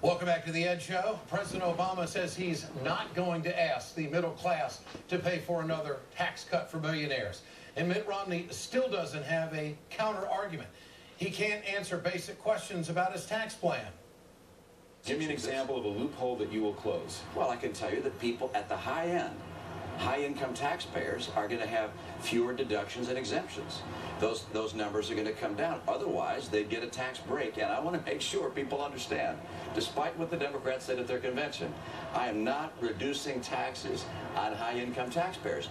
Welcome back to the Ed Show. President Obama says he's not going to ask the middle class to pay for another tax cut for millionaires. And Mitt Romney still doesn't have a counter argument. He can't answer basic questions about his tax plan. Give me an example of a loophole that you will close. Well, I can tell you that people at the high end, high-income taxpayers, are going to have fewer deductions and exemptions. Those numbers are going to come down. Otherwise, they'd get a tax break. And I want to make sure people understand, despite what the Democrats said at their convention, I am not reducing taxes on high-income taxpayers.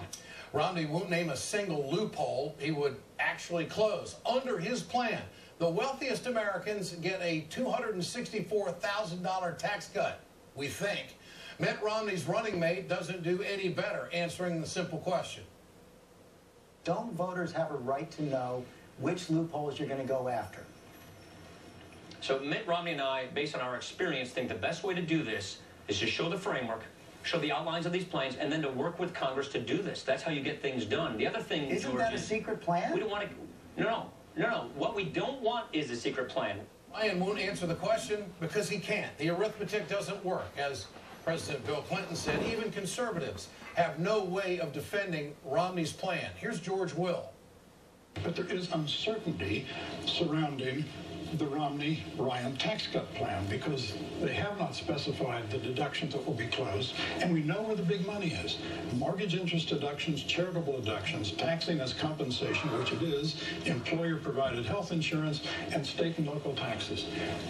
Romney won't name a single loophole he would actually close. Under his plan, the wealthiest Americans get a $264,000 tax cut, we think. Mitt Romney's running mate doesn't do any better answering the simple question. Don't voters have a right to know which loopholes you're going to go after? So Mitt Romney and I, based on our experience, think the best way to do this is to show the framework, show the outlines of these plans, and then to work with Congress to do this. That's how you get things done. The other thing, Isn't George, that a secret plan? We don't want to... No. What we don't want is a secret plan. Ryan won't answer the question because he can't. The arithmetic doesn't work. As President Bill Clinton said, even conservatives have no way of defending Romney's plan. Here's George Will. But there is uncertainty surrounding the Romney-Ryan tax cut plan because they have not specified the deductions that will be closed, and we know where the big money is. Mortgage interest deductions, charitable deductions, taxing as compensation, which it is, employer-provided health insurance, and state and local taxes.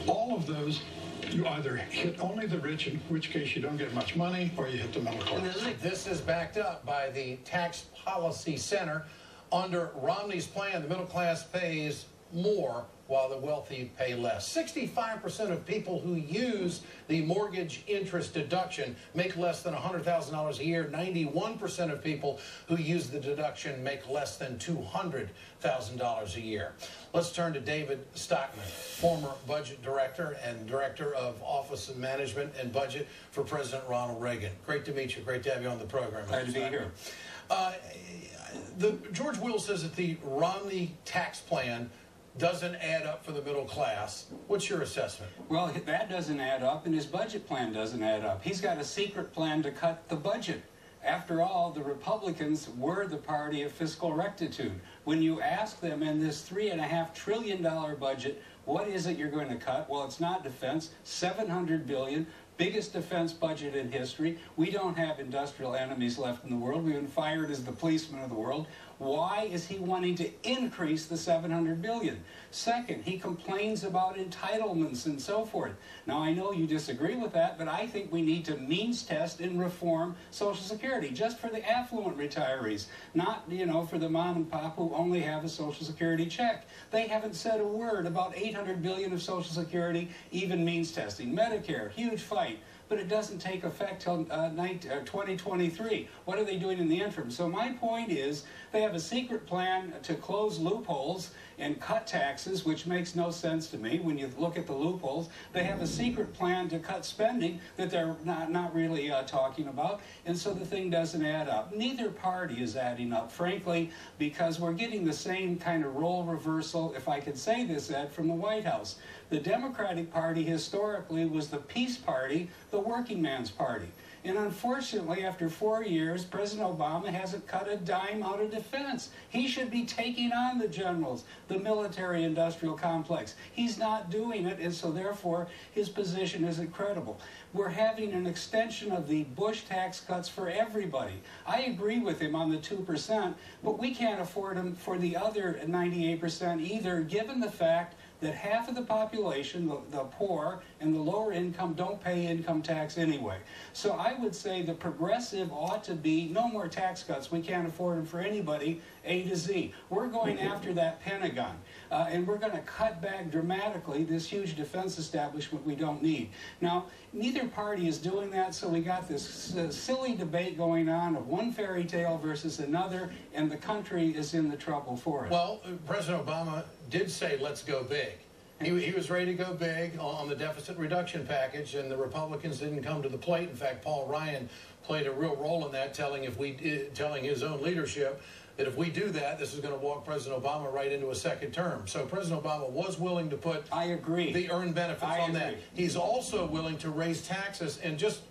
All of those, you either hit only the rich, in which case you don't get much money, or you hit the middle class. This is backed up by the Tax Policy Center. Under Romney's plan, the middle class pays more while the wealthy pay less. 65% of people who use the mortgage interest deduction make less than $100,000 a year. 91% of people who use the deduction make less than $200,000 a year. Let's turn to David Stockman, former budget director and director of Office of Management and Budget for President Ronald Reagan. Great to meet you. Great to have you on the program. Glad to be here. George Will says that the Romney tax plan doesn't add up for the middle class. What's your assessment? Well, that doesn't add up, and his budget plan doesn't add up. He's got a secret plan to cut the budget. After all, the Republicans were the party of fiscal rectitude. When you ask them in this $3.5 trillion budget, what is it you're going to cut? Well, it's not defense. $700 billion. Biggest defense budget in history. We don't have industrial enemies left in the world. We've been fired as the policemen of the world. Why is he wanting to increase the $700 billion? Second, he complains about entitlements and so forth. Now, I know you disagree with that, but I think we need to means test and reform Social Security, just for the affluent retirees, not, for the mom and pop who only have a Social Security check. They haven't said a word about $800 billion of Social Security, even means testing. Medicare, huge fight. But it doesn't take effect till 2023. What are they doing in the interim? So my point is, they have a secret plan to close loopholes and cut taxes, which makes no sense to me when you look at the loopholes. They have a secret plan to cut spending that they're not really talking about, and so the thing doesn't add up. Neither party is adding up, frankly, because we're getting the same kind of role reversal, if I could say this, Ed, from the White House. The Democratic Party historically was the peace party, the working man's party. And unfortunately, after 4 years, President Obama hasn't cut a dime out of defense. He should be taking on the generals, the military-industrial complex. He's not doing it, and so therefore his position isn't credible. We're having an extension of the Bush tax cuts for everybody. I agree with him on the 2%, but we can't afford them for the other 98% either, given the fact that half of the population, the poor and the lower income, don't pay income tax anyway. So I would say the progressive ought to be no more tax cuts. We can't afford them for anybody, A to Z. We're going after that Pentagon, and we're going to cut back dramatically this huge defense establishment we don't need. Now, neither party is doing that, so we got this silly debate going on of one fairy tale versus another, and the country is in the trouble for it. Well, President Obama did say, let's go big. He was ready to go big on the deficit reduction package, and the Republicans didn't come to the plate. In fact, Paul Ryan played a real role in that, telling his own leadership that if we do that, this is going to walk President Obama right into a second term. So President Obama was willing to put I agree. the earned benefits on that. agree. He's also willing to raise taxes and just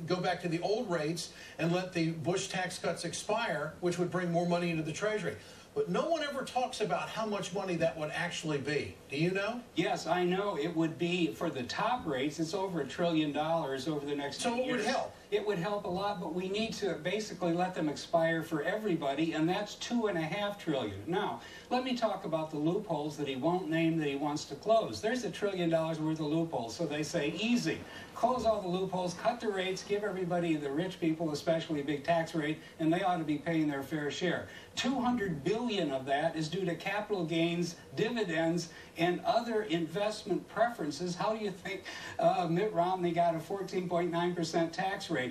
go back to the old rates and let the Bush tax cuts expire, which would bring more money into the Treasury. But no one ever talks about how much money that would actually be. Do you know? Yes, I know. It would be, for the top rates, it's over $1 trillion over the next 2 years. So it would help. It would help a lot, but we need to basically let them expire for everybody, and that's $2.5 trillion. Now, let me talk about the loopholes that he won't name that he wants to close. There's $1 trillion worth of loopholes, so they say, easy. Close all the loopholes, cut the rates, give everybody, the rich people especially, a big tax rate, and they ought to be paying their fair share. $200 billion of that is due to capital gains, dividends, and other investment preferences. How do you think Mitt Romney got a 14.9% tax rate?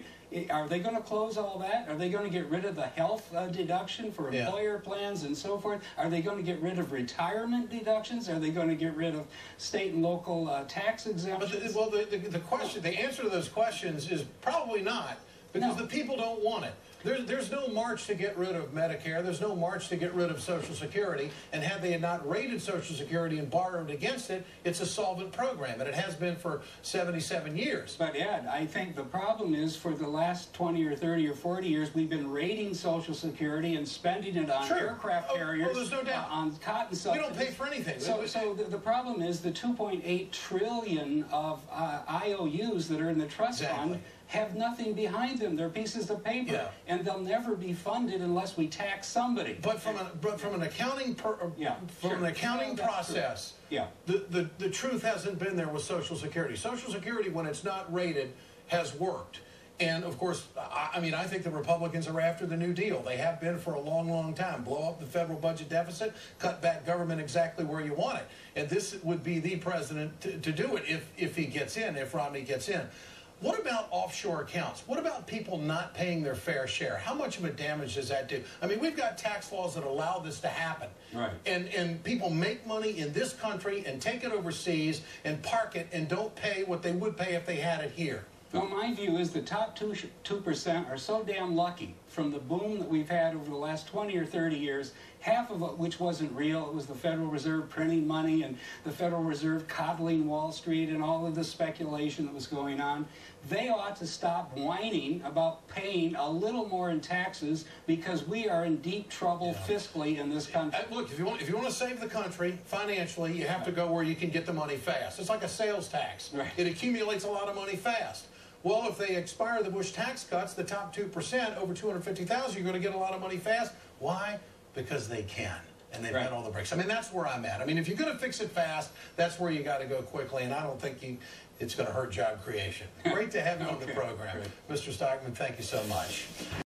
Are they going to close all that? Are they going to get rid of the health deduction for employer plans and so forth? Are they going to get rid of retirement deductions? Are they going to get rid of state and local tax exemptions? Well, the answer to those questions is probably not, because the people don't want it. There's no march to get rid of Medicare. There's no march to get rid of Social Security. And had they not raided Social Security and borrowed against it, it's a solvent program. And it has been for 77 years. But Ed, I think the problem is for the last 20 or 30 or 40 years, we've been raiding Social Security and spending it on aircraft carriers, there's no doubt. On cotton subsidies. We don't pay for anything. So the problem is the $2.8 trillion of IOUs that are in the trust fund have nothing behind them. They're pieces of paper, and they'll never be funded unless we tax somebody. But from an accounting process, the truth hasn't been there with Social Security. Social Security, when it's not rated, has worked. And of course, I mean, I think the Republicans are after the New Deal. They have been for a long, long time. Blow up the federal budget deficit, cut back government exactly where you want it. And this would be the president to do it if he gets in, if Romney gets in. What about offshore accounts? What about people not paying their fair share? How much of a damage does that do? I mean, we've got tax laws that allow this to happen. Right. And people make money in this country and take it overseas and park it and don't pay what they would pay if they had it here. Well, my view is the top 2% are so damn lucky from the boom that we've had over the last 20 or 30 years, half of it which wasn't real. It was the Federal Reserve printing money and the Federal Reserve coddling Wall Street and all of the speculation that was going on. They ought to stop whining about paying a little more in taxes because we are in deep trouble fiscally in this country. Look, if you want to save the country financially, you have to go where you can get the money fast. It's like a sales tax. Right. It accumulates a lot of money fast. Well, if they expire the Bush tax cuts, the top 2%, over $250,000, you're going to get a lot of money fast. Why? Because they can. And they've got all the breaks. I mean, that's where I'm at. I mean, if you're going to fix it fast, that's where you got to go quickly. And I don't think it's going to hurt job creation. Great to have you on the program. Mr. Stockman, thank you so much.